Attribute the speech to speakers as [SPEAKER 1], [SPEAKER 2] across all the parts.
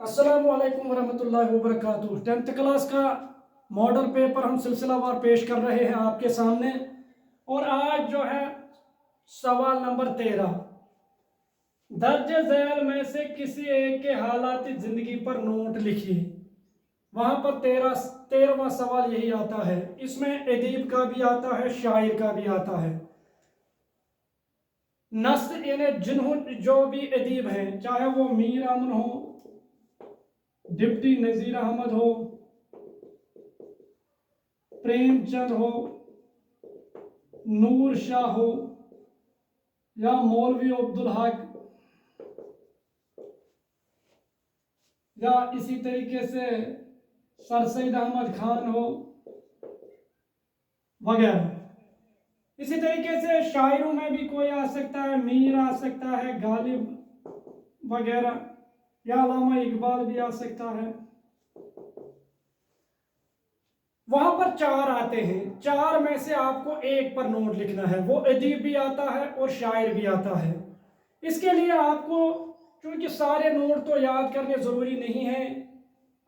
[SPEAKER 1] अस्सलामुअलैकुम वरहमतुल्लाहि वबरकातुहू। 10th class का मॉडल पेपर हम सिलसिलावार पेश कर रहे हैं आपके सामने। और आज जो है सवाल नंबर 13, दर्ज झैल में से किसी एक के हालात जिंदगी पर नोट लिखिए। वहां पर 13वां सवाल यही आता है। इसमें अदीब का भी आता है, शायर का भी आता है। नस्ल इन्हें जिन्हों जो भी अदीब हैं, चाहे वो मीर अमन हो, डिप्टी नजीर अहमद हो, प्रेमचंद हो, नूर शाह हो, या मौलवी अब्दुल हक, या इसी तरीके से सर सैयद अहमद खान हो वगैरह। इसी तरीके से शायरों में भी कोई आ सकता है, मीर आ सकता है, गालिब वगैरह, या अल्लामा इकबाल भी आ सकता है। वहां पर 4 आते हैं, 4 में से आपको एक पर नोट लिखना है। वो अदीब भी आता है और शायर भी आता है। इसके लिए आपको, क्योंकि सारे नोट तो याद करने जरूरी नहीं है,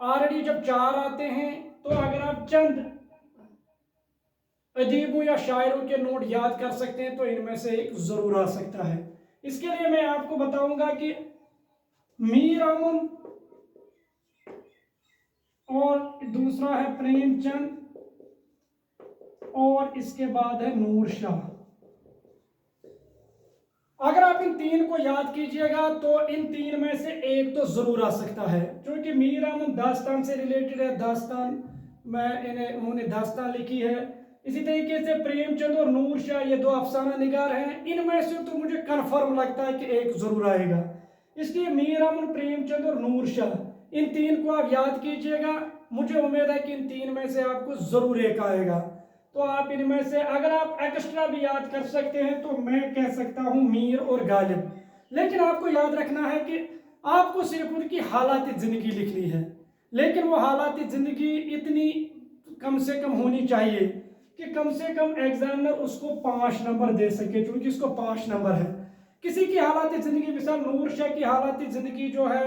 [SPEAKER 1] ऑलरेडी जब 4 आते हैं तो अगर आप चंद अदीबों या शायरों के नोट याद कर सकते हैं तो इनमें से एक जरूर आ सकता है। इसके लिए मैं आपको बताऊंगा कि मीर अमन और दूसरा है प्रेमचंद और इसके बाद है नूर शाह। अगर आप इन 3 को याद कीजिएगा तो इन 3 में से एक तो जरूर आ सकता है। क्योंकि मीर अमन दास्तान से रिलेटेड है, दास्तान में उन्होंने दास्तान लिखी है। इसी तरीके से प्रेमचंद और नूर शाह ये 2 अफसाना निगार हैं। इनमें से तो मुझे कन्फर्म लगता है कि एक जरूर आएगा। इसलिए मीर अमन, प्रेमचंद और नूर शाह, इन 3 को आप याद कीजिएगा। मुझे उम्मीद है कि इन 3 में से आपको जरूर एक आएगा। तो आप इनमें से अगर आप एक्स्ट्रा भी याद कर सकते हैं तो मैं कह सकता हूं मीर और गालिब। लेकिन आपको याद रखना है कि आपको सिर्फ उनकी हालात जिंदगी लिखनी है। लेकिन वो हालात जिंदगी इतनी कम से कम होनी चाहिए कि कम से कम एग्जामिनर उसको 5 नंबर दे सके, क्योंकि इसको 5 नंबर है। किसी की हालात जिंदगी, मिसाल नूर शाह की हालात जिंदगी जो है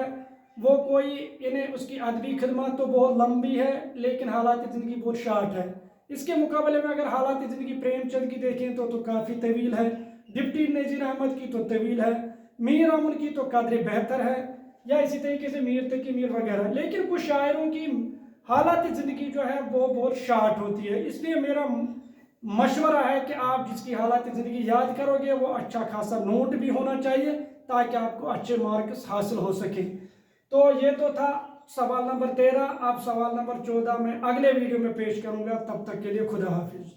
[SPEAKER 1] वो कोई, इन्हें उसकी अदबी खिदमत तो बहुत लंबी है लेकिन हालात जिंदगी बहुत शार्ट है। इसके मुकाबले में अगर हालात ज़िंदगी प्रेमचंद की देखें तो काफ़ी तवील है, डिप्टी नज़ीर अहमद की तो तवील है, मीर अमन की तो कदर बेहतर है, या इसी तरीके से मीर तकी मीर वगैरह। लेकिन कुछ शायरों की हालात ज़िंदगी जो है वो बहुत शार्ट होती है। इसलिए मेरा मशवरा है कि आप जिसकी हालात ज़िंदगी याद करोगे वो अच्छा खासा नोट भी होना चाहिए ताकि आपको अच्छे मार्क्स हासिल हो सके। तो ये तो था सवाल नंबर 13। अब सवाल नंबर 14 में अगले वीडियो में पेश करूंगा। तब तक के लिए खुदा हाफिज।